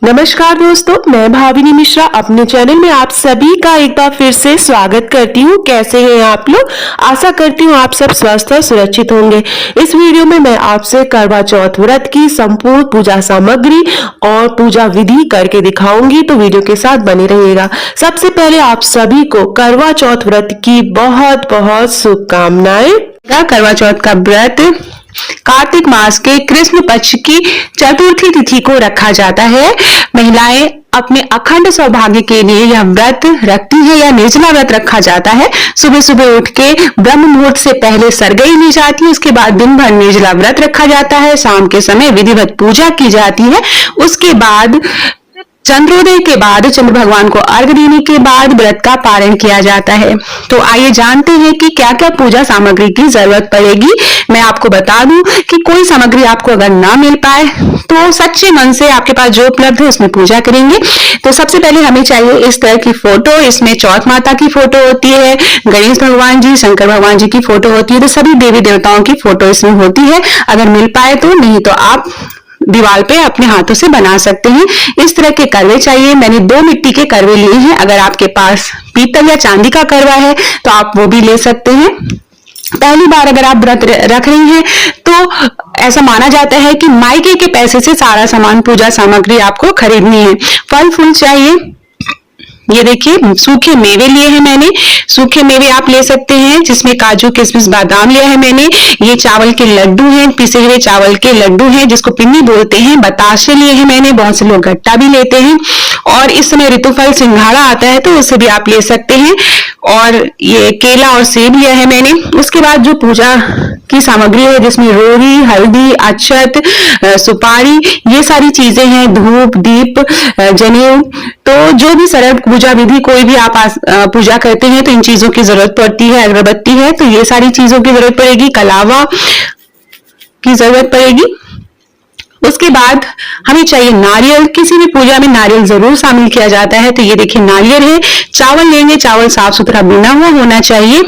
नमस्कार दोस्तों, मैं भाविनी मिश्रा अपने चैनल में आप सभी का एक बार फिर से स्वागत करती हूँ। कैसे हैं आप लोग? आशा करती हूँ आप सब स्वस्थ और सुरक्षित होंगे। इस वीडियो में मैं आपसे करवा चौथ व्रत की संपूर्ण पूजा सामग्री और पूजा विधि करके दिखाऊंगी, तो वीडियो के साथ बने रहिएगा। सबसे पहले आप सभी को करवा चौथ व्रत की बहुत बहुत शुभकामनाएं। करवा चौथ का व्रत कार्तिक मास के कृष्ण पक्ष की चतुर्थी तिथि को रखा जाता है। महिलाएं अपने अखंड सौभाग्य के लिए यह व्रत रखती है या निर्जला व्रत रखा जाता है। सुबह सुबह उठ के ब्रह्म मुहूर्त से पहले सरगई ली जाती है, उसके बाद दिन भर निर्जला व्रत रखा जाता है। शाम के समय विधिवत पूजा की जाती है। उसके बाद चंद्रोदय के बाद चंद्र भगवान को अर्घ्य देने के बाद व्रत का पारण किया जाता है। तो आइए जानते हैं कि क्या क्या पूजा सामग्री की जरूरत पड़ेगी। मैं आपको बता दूं कि कोई सामग्री आपको अगर ना मिल पाए तो सच्चे मन से आपके पास जो उपलब्ध है उसमें पूजा करेंगे। तो सबसे पहले हमें चाहिए इस तरह की फोटो। इसमें चौथ माता की फोटो होती है, गणेश भगवान जी, शंकर भगवान जी की फोटो होती है, तो सभी देवी देवताओं की फोटो इसमें होती है। अगर मिल पाए तो, नहीं तो आप दीवार पे अपने हाथों से बना सकते हैं। इस तरह के करवे चाहिए। मैंने 2 मिट्टी के करवे लिए हैं। अगर आपके पास पीतल या चांदी का करवा है तो आप वो भी ले सकते हैं। पहली बार अगर आप व्रत रख रही हैं तो ऐसा माना जाता है कि मायके के पैसे से सारा सामान, पूजा सामग्री आपको खरीदनी है। फल फूल चाहिए। ये देखिए सूखे मेवे लिए हैं मैंने। सूखे मेवे आप ले सकते हैं, जिसमें काजू किशमिश बादाम लिया है मैंने। ये चावल के लड्डू हैं, पिसे हुए चावल के लड्डू हैं जिसको पिन्नी बोलते हैं। बताशे लिए हैं मैंने, बहुत से लोग गट्टा भी लेते हैं। और इस समय ऋतुफल सिंघाड़ा आता है तो उसे भी आप ले सकते हैं। और ये केला और सेब लिया है मैंने। उसके बाद जो पूजा की सामग्री है जिसमें रोरी, हल्दी, अक्षत, सुपारी, ये सारी चीजें हैं, धूप, दीप, जनेऊ। तो जो भी सरल पूजा विधि कोई भी आप पूजा करते हैं तो इन चीजों की जरूरत पड़ती है। अगरबत्ती है तो ये सारी चीजों की जरूरत पड़ेगी। कलावा की जरूरत पड़ेगी। उसके बाद हमें चाहिए नारियल। किसी भी पूजा में नारियल जरूर शामिल किया जाता है। तो ये देखिए नारियल है। चावल लेंगे, चावल साफ सुथरा भुना हुआ होना चाहिए।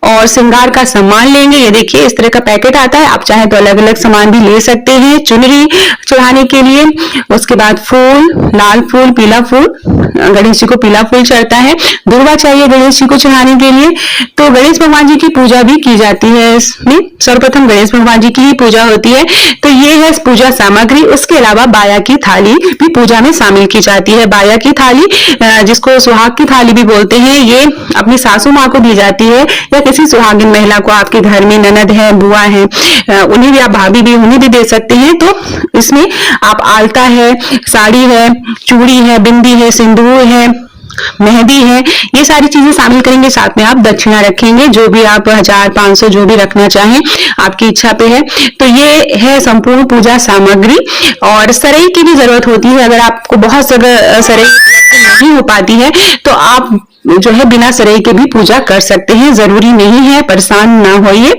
और श्रृंगार का सामान लेंगे। ये देखिए इस तरह का पैकेट आता है, आप चाहे तो अलग अलग सामान भी ले सकते हैं चुनरी चढ़ाने के लिए। उसके बाद फूल, लाल फूल, पीला फूल, गणेश जी को पीला फूल चढ़ता है। दुर्वा चाहिए गणेश जी को चढ़ाने के लिए। तो गणेश भगवान जी की पूजा भी की जाती है। इसमें सर्वप्रथम गणेश भगवान जी की ही पूजा होती है। तो ये है पूजा सामग्री। उसके अलावा बाया की थाली भी पूजा में शामिल की जाती है। बाया की थाली, जिसको सुहाग की थाली भी बोलते हैं, ये अपनी सासू माँ को दी जाती है या किसी सुहागिन महिला को, आपके घर में ननद है, बुआ है, उन्हें भी आप, भाभी भी, उन्हें भी दे सकते हैं। तो इसमें आप आलता है, साड़ी है, चूड़ी है, बिंदी है, सिंदूर है, मेहंदी है, ये सारी चीजें शामिल करेंगे। साथ में आप दक्षिणा रखेंगे, जो भी आप 1000-500 जो भी रखना चाहें, आपकी इच्छा पे है। तो ये है संपूर्ण पूजा सामग्री। और सरई की भी जरूरत होती है। अगर आपको बहुत जगह सरई उपलब्ध नहीं हो पाती है तो आप जो है बिना सरई के भी पूजा कर सकते हैं, जरूरी नहीं है, परेशान ना होइए।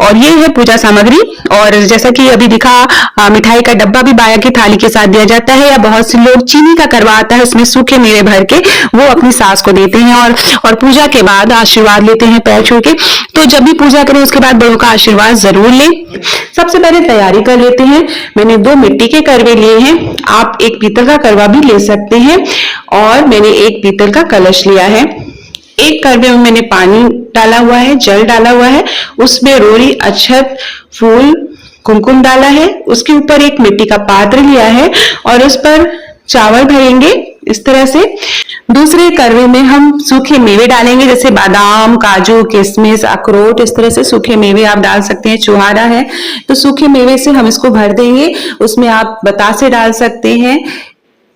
और ये है पूजा सामग्री। और जैसा कि अभी दिखा, मिठाई का डब्बा भी बाया की थाली के साथ दिया जाता है। या बहुत से लोग चीनी का करवा आता है, उसमें सूखे मेवे भर के वो अपनी सास को देते हैं और पूजा के बाद आशीर्वाद लेते हैं पैर छू के। तो जब भी पूजा करें उसके बाद बड़ों का आशीर्वाद जरूर लें। सबसे पहले तैयारी कर लेते हैं। मैंने 2 मिट्टी के करवे लिए हैं। आप एक पीतल का करवा भी ले सकते हैं। और मैंने एक पीतल का कलश लिया है। एक करवे में मैंने पानी डाला हुआ है, जल डाला हुआ है, उसमें रोरी, अक्षत, फूल, कुमकुम डाला है। उसके ऊपर एक मिट्टी का पात्र लिया है और उस पर चावल भरेंगे इस तरह से। दूसरे करवे में हम सूखे मेवे डालेंगे, जैसे बादाम, काजू, किशमिश, अखरोट, इस तरह से सूखे मेवे आप डाल सकते हैं। चुहारा है तो सूखे मेवे से हम इसको भर देंगे। उसमें आप बतासे डाल सकते हैं,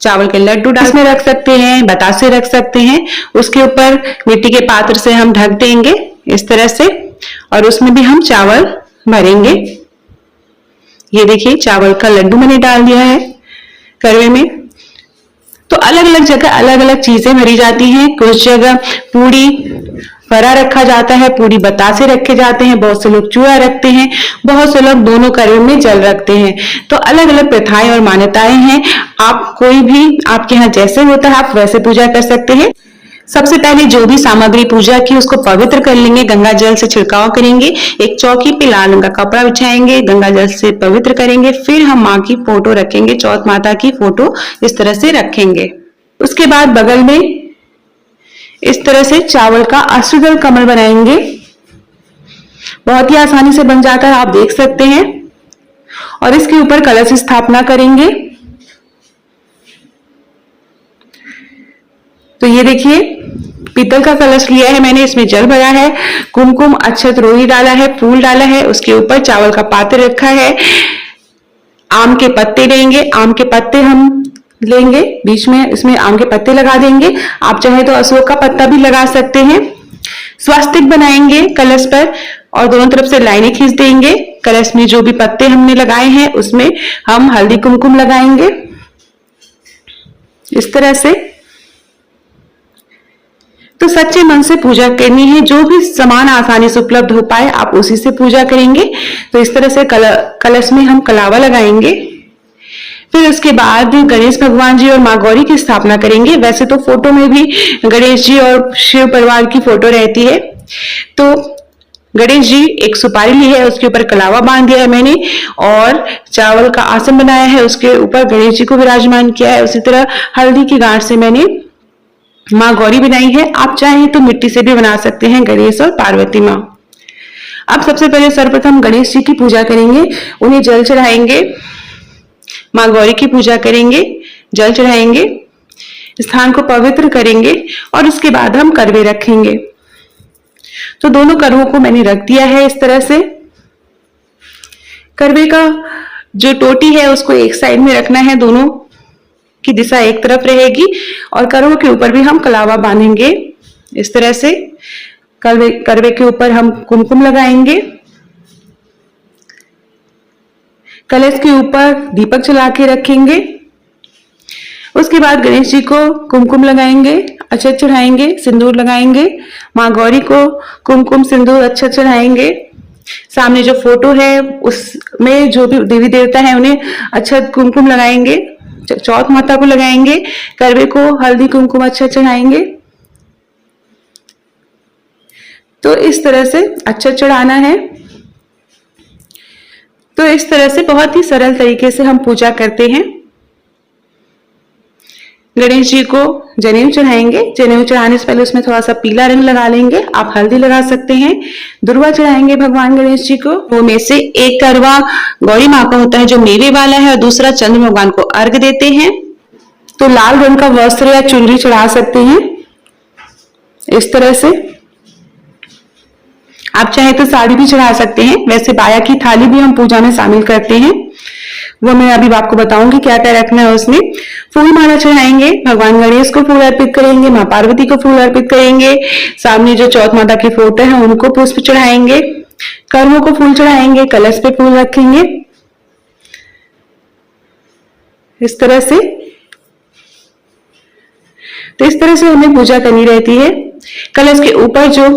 चावल के लड्डू इसमें रख सकते हैं, बतासे रख सकते हैं। उसके ऊपर मिट्टी के पात्र से हम ढक देंगे इस तरह से। और उसमें भी हम चावल भरेंगे। ये देखिए चावल का लड्डू मैंने डाल दिया है करवे में। तो अलग अलग जगह अलग अलग चीजें भरी जाती हैं। कुछ जगह पूरी फरा रखा जाता है, पूरी बतासे रखे जाते हैं, बहुत से लोग चूड़ा रखते हैं, बहुत से लोग दोनों करवे में जल रखते हैं। तो अलग अलग प्रथाएं और मान्यताएं हैं। आप कोई भी, आपके यहाँ जैसे होता है आप वैसे पूजा कर सकते हैं। सबसे पहले जो भी सामग्री पूजा की उसको पवित्र कर लेंगे, गंगा जल से छिड़काव करेंगे, एक चौकी पे लाल रंग का कपड़ा बिछाएंगे, गंगा जल से पवित्र करेंगे, फिर हम माँ की फोटो रखेंगे, चौथ माता की फोटो इस तरह से रखेंगे। उसके बाद बगल में इस तरह से चावल का अष्टदल कमल बनाएंगे। बहुत ही आसानी से बन जाता है, आप देख सकते हैं। और इसके ऊपर कलश स्थापना करेंगे। तो ये देखिए पीतल का कलश लिया है मैंने, इसमें जल भरा है, कुमकुम अक्षत रोही डाला है, फूल डाला है, उसके ऊपर चावल का पात्र रखा है। आम के पत्ते लेंगे, आम के पत्ते हम लेंगे, बीच में इसमें आम के पत्ते लगा देंगे। आप चाहे तो अशोक का पत्ता भी लगा सकते हैं। स्वास्तिक बनाएंगे कलश पर और दोनों तरफ से लाइनें खींच देंगे। कलश में जो भी पत्ते हमने लगाए हैं उसमें हम हल्दी कुमकुम लगाएंगे इस तरह से। तो सच्चे मन से पूजा करनी है, जो भी सामान आसानी से उपलब्ध हो पाए आप उसी से पूजा करेंगे। तो इस तरह से कलश में हम कलावा लगाएंगे। फिर उसके बाद गणेश भगवान जी और माँ गौरी की स्थापना करेंगे। वैसे तो फोटो में भी गणेश जी और शिव परिवार की फोटो रहती है। तो गणेश जी एक सुपारी ली है, उसके ऊपर कलावा बांध दिया है मैंने और चावल का आसन बनाया है, उसके ऊपर गणेश जी को विराजमान किया है। उसी तरह हल्दी की गांठ से मैंने माँ गौरी बनाई है। आप चाहें तो मिट्टी से भी बना सकते हैं, गणेश और पार्वती माँ। अब सबसे पहले सर्वप्रथम गणेश जी की पूजा करेंगे, उन्हें जल चढ़ाएंगे, माँ गौरी की पूजा करेंगे, जल चढ़ाएंगे, स्थान को पवित्र करेंगे और उसके बाद हम करवे रखेंगे। तो दोनों करवों को मैंने रख दिया है इस तरह से। करवे का जो टोटी है उसको एक साइड में रखना है, दोनों की दिशा एक तरफ रहेगी और करवों के ऊपर भी हम कलावा बांधेंगे इस तरह से। करवे के ऊपर हम कुमकुम लगाएंगे। कलश के ऊपर दीपक जला के रखेंगे। उसके बाद गणेश जी को कुमकुम लगाएंगे, अक्षत चढ़ाएंगे, सिंदूर लगाएंगे। माँ गौरी को कुमकुम सिंदूर अक्षत चढ़ाएंगे। सामने जो फोटो है उसमें जो भी देवी देवता है उन्हें अक्षत कुमकुम लगाएंगे। चौथ माता को लगाएंगे, करवे को हल्दी कुमकुम अक्षत चढ़ाएंगे। तो इस तरह से अक्षत चढ़ाना है। तो इस तरह से बहुत ही सरल तरीके से हम पूजा करते हैं। गणेश जी को जनेऊ चढ़ाएंगे। जनेऊ चढ़ाने से पहले उसमें थोड़ा सा पीला रंग लगा लेंगे, आप हल्दी लगा सकते हैं। दुर्वा चढ़ाएंगे भगवान गणेश जी को। वो में से एक करवा गौरी माँ का होता है जो मेवे वाला है और दूसरा चंद्र भगवान को अर्घ देते हैं। तो लाल रंग का वस्त्र या चुनरी चढ़ा सकते हैं इस तरह से। आप चाहे तो साड़ी भी चढ़ा सकते हैं। वैसे बाया की थाली भी हम पूजा में शामिल करते हैं, वो मैं अभी आपको बताऊंगी क्या क्या रखना है उसमें। फूल माला चढ़ाएंगे, भगवान गणेश को फूल अर्पित करेंगे, माँ पार्वती को फूल अर्पित करेंगे। सामने जो चौथ माता की फोटो है उनको पुष्प चढ़ाएंगे, कर्मों को फूल चढ़ाएंगे, कलश पे फूल रखेंगे इस तरह से। तो इस तरह से हमें पूजा करनी रहती है। कलश के ऊपर जो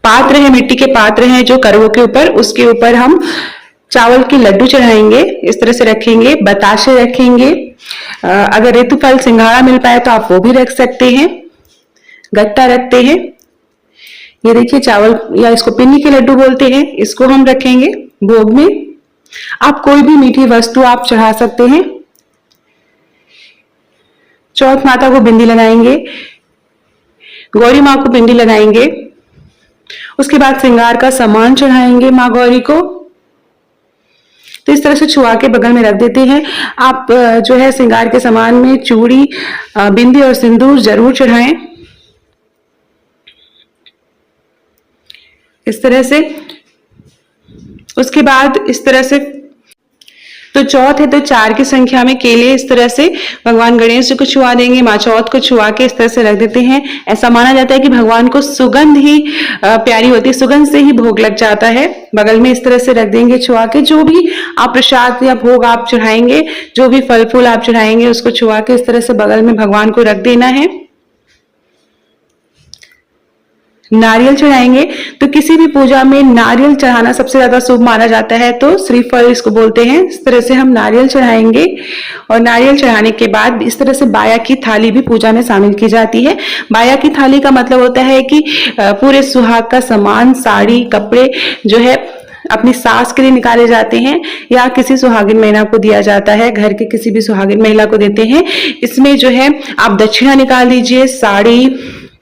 पात्र है, मिट्टी के पात्र हैं जो करवों के ऊपर, उसके ऊपर हम चावल के लड्डू चढ़ाएंगे, इस तरह से रखेंगे। बताशे रखेंगे, अगर ऋतुफल सिंघाड़ा मिल पाए तो आप वो भी रख सकते हैं। गट्टा रखते हैं। ये देखिए चावल या इसको पिन्नी के लड्डू बोलते हैं, इसको हम रखेंगे भोग में। आप कोई भी मीठी वस्तु आप चढ़ा सकते हैं। चौथ माता को बिंदी लगाएंगे, गौरी माँ को बिंदी लगाएंगे। उसके बाद श्रृंगार का सामान चढ़ाएंगे माँ गौरी को। तो इस तरह से छुआ के बगल में रख देते हैं। आप जो है श्रृंगार के सामान में चूड़ी, बिंदी और सिंदूर जरूर चढ़ाएं इस तरह से। उसके बाद इस तरह से तो चौथ है तो 4 की संख्या में केले इस तरह से भगवान गणेश जी को छुआ देंगे, माँ चौथ को छुआ के इस तरह से रख देते हैं। ऐसा माना जाता है कि भगवान को सुगंध ही प्यारी होती है, सुगंध से ही भोग लग जाता है। बगल में इस तरह से रख देंगे छुआ के। जो भी आप प्रसाद या भोग आप चढ़ाएंगे, जो भी फल फूल आप चढ़ाएंगे उसको छुआ के इस तरह से बगल में भगवान को रख देना है। नारियल चढ़ाएंगे। तो किसी भी पूजा में नारियल चढ़ाना सबसे ज्यादा शुभ माना जाता है, तो श्रीफल इसको बोलते हैं। इस तरह से हम नारियल चढ़ाएंगे और नारियल चढ़ाने के बाद इस तरह से बाया की थाली भी पूजा में शामिल की जाती है। बाया की थाली का मतलब होता है कि पूरे सुहाग का सामान, साड़ी, कपड़े जो है अपनी सास के लिए निकाले जाते हैं या किसी सुहागिन महिला को दिया जाता है, घर के किसी भी सुहागिन महिला को देते हैं। इसमें जो है आप दक्षिणा निकाल दीजिए, साड़ी,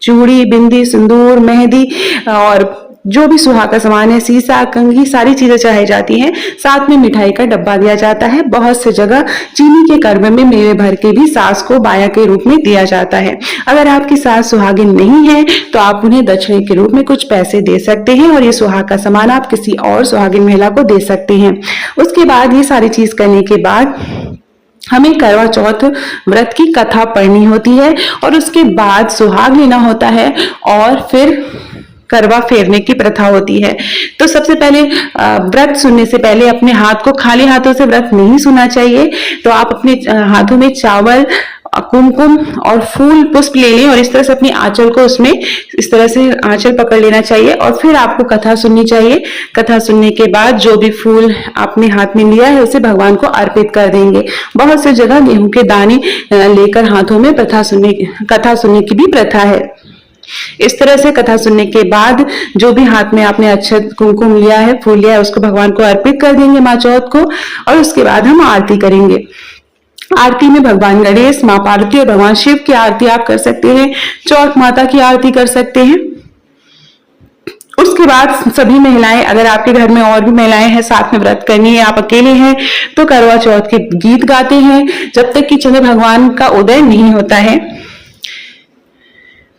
चूड़ी, बिंदी, सिंदूर, मेहंदी और जो भी सुहाग का सामान है, सीसा, कंघी, सारी चीजें चढ़ाई जाती हैं। साथ में मिठाई का डब्बा दिया जाता है। बहुत से जगह चीनी के करवे में मेवे भर के भी सास को बाया के रूप में दिया जाता है। अगर आपकी सास सुहागिन नहीं है तो आप उन्हें दक्षिणे के रूप में कुछ पैसे दे सकते हैं और ये सुहाग का सामान आप किसी और सुहागिन महिला को दे सकते हैं। उसके बाद ये सारी चीज करने के बाद हमें करवा चौथ व्रत की कथा पढ़नी होती है और उसके बाद सुहाग लेना होता है और फिर करवा फेरने की प्रथा होती है। तो सबसे पहले व्रत सुनने से पहले अपने हाथ को खाली हाथों से व्रत नहीं सुनना चाहिए। तो आप अपने हाथों में चावल, कुमकुम और फूल पुष्प ले लें और इस तरह से अपनी आंचल को उसमें इस तरह से आंचल पकड़ लेना चाहिए और फिर आपको कथा सुननी चाहिए। कथा सुनने के बाद जो भी फूल आपने हाथ में लिया है उसे भगवान को अर्पित कर देंगे। बहुत सी जगह गेहूं के दाने लेकर हाथों में कथा सुनने की भी प्रथा है। इस तरह से कथा सुनने के बाद जो भी हाथ में आपने अक्षत, कुमकुम लिया है, फूल लिया है, उसको भगवान को अर्पित कर देंगे माँ चौथ को और उसके बाद हम आरती करेंगे। आरती में भगवान गणेश, माँ पार्वती और भगवान शिव की आरती आप कर सकते हैं। चौथ माता की आरती कर सकते हैं। उसके बाद सभी महिलाएं, अगर आपके घर में और भी महिलाएं हैं, साथ में व्रत करनी है, आप अकेले हैं, तो करवा चौथ के गीत गाते हैं जब तक कि चंद्र भगवान का उदय नहीं होता है।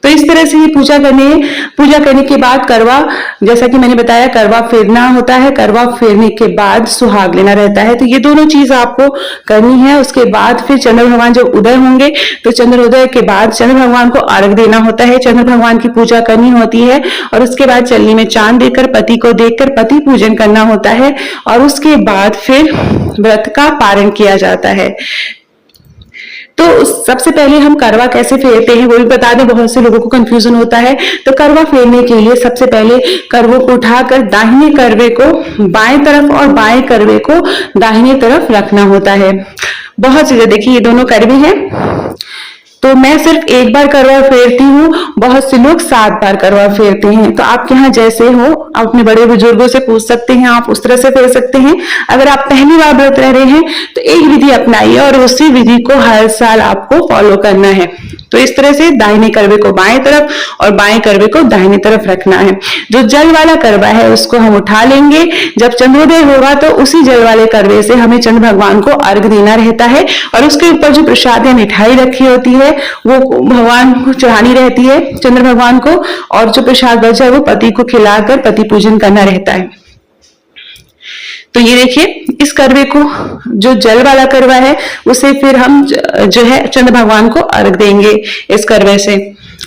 तो इस तरह से ये पूजा करने के बाद करवा, जैसा कि मैंने बताया, करवा फेरना होता है। करवा फेरने के बाद सुहाग लेना रहता है। तो ये दोनों चीज आपको करनी है। उसके बाद फिर चंद्र भगवान जब उदय होंगे तो चंद्रोदय के बाद चंद्र भगवान को अर्घ देना होता है, चंद्र भगवान की पूजा करनी होती है और उसके बाद चलनी में चांद देकर, पति को देखकर पति पूजन करना होता है और उसके बाद फिर व्रत का पारण किया जाता है। तो सबसे पहले हम करवा कैसे फेरते हैं वो भी बता दें, बहुत से लोगों को कंफ्यूजन होता है। तो करवा फेरने के लिए सबसे पहले करवों को उठाकर दाहिने करवे को बाएं तरफ और बाएं करवे को दाहिने तरफ रखना होता है। बहुत चीजें देखिए, ये दोनों करवे हैं तो मैं सिर्फ एक बार करवा फेरती हूँ, बहुत से लोग 7 बार करवा फेरते हैं। तो आपके यहाँ जैसे हो, आप अपने बड़े बुजुर्गों से पूछ सकते हैं, आप उस तरह से फेर सकते हैं। अगर आप पहली बार व्रत रह रहे हैं तो एक विधि अपनाइए और उसी विधि को हर साल आपको फॉलो करना है। तो इस तरह से दाहिने करवे को बाएं तरफ और बाएं करवे को दाहिने तरफ रखना है। जो जल वाला करवा है उसको हम उठा लेंगे। जब चंद्रोदय होगा तो उसी जल वाले करवे से हमें चंद्र भगवान को अर्घ देना रहता है और उसके ऊपर जो प्रसाद या मिठाई रखी होती है वो भगवान को चढ़ानी रहती है, चंद्र भगवान को, और जो प्रसाद बचा है वो पति को खिलाकर पति पूजन करना रहता है। तो ये देखिए, इस करवे को, जो जल वाला करवा है, उसे फिर हम जो है चंद्र भगवान को अर्घ देंगे इस करवे से।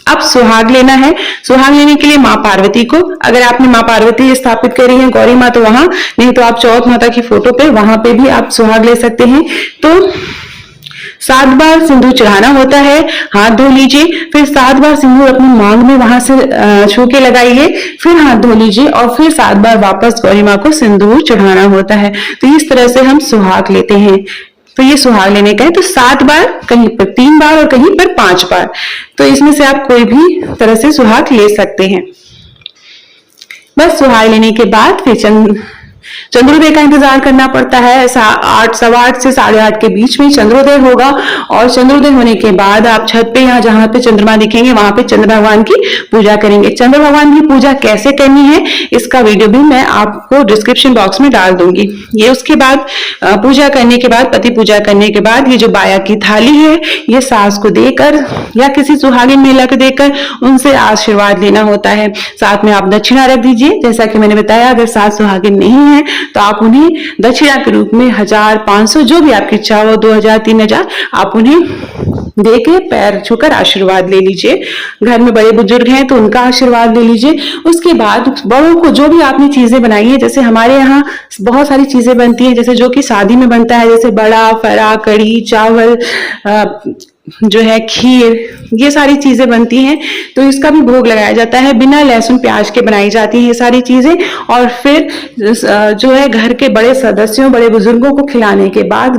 अब सुहाग लेना है। सुहाग लेने के लिए माँ पार्वती को, अगर आपने माँ पार्वती स्थापित करी है, गौरी माँ, तो वहां, नहीं तो आप चौथ माता की फोटो पे वहां पे भी आप सुहाग ले सकते हैं। तो 7 बार सिंदूर चढ़ाना होता है, हाथ धो लीजिए, फिर 7 बार सिंदूर अपनी मांग में वहां से छू के लगाइए, फिर हाथ धो लीजिए और फिर 7 बार वापस गौरी माँ को सिंदूर चढ़ाना होता है। तो इस तरह से हम सुहाग लेते हैं। तो ये सुहाग लेने का है। तो 7 बार, कहीं पर 3 बार और कहीं पर 5 बार। तो इसमें से आप कोई भी तरह से सुहाग ले सकते हैं। बस सुहाग लेने के बाद फिर चंद्रोदय का इंतजार करना पड़ता है। 8, सवा 8 से 8:30 के बीच में चंद्रोदय होगा और चंद्रोदय होने के बाद आप छत पे या जहां पे चंद्रमा दिखेंगे वहां पे चंद्र भगवान की पूजा करेंगे। चंद्र भगवान की पूजा कैसे करनी है इसका वीडियो भी मैं आपको डिस्क्रिप्शन बॉक्स में डाल दूंगी। ये उसके बाद पूजा करने के बाद, पति पूजा करने के बाद, ये जो बाया की थाली है ये सास को देकर या किसी सुहागिन महिला को देकर उनसे आशीर्वाद लेना होता है। साथ में आप दक्षिणा रख दीजिए। जैसा कि मैंने बताया, अगर सास सुहागिन नहीं है तो आप उन्हें दक्षिणा के रूप में 1000, 500, जो भी आपकी इच्छा हो, 2000, 3000, आप उन्हें देके पैर छूकर आशीर्वाद ले लीजिए। घर में बड़े बुजुर्ग हैं तो उनका आशीर्वाद ले लीजिए। उसके बाद बड़ों को जो भी आपने चीजें बनाई है, जैसे हमारे यहाँ बहुत सारी चीजें बनती हैं, जैसे जो कि शादी में बनता है, जैसे बड़ा, फरा, कढ़ी, चावल, जो है खीर, ये सारी चीजें बनती हैं, तो इसका भी भोग लगाया जाता है। बिना लहसुन प्याज के बनाई जाती है ये सारी चीजें। और फिर जो है घर के बड़े सदस्यों, बड़े बुजुर्गों को खिलाने के बाद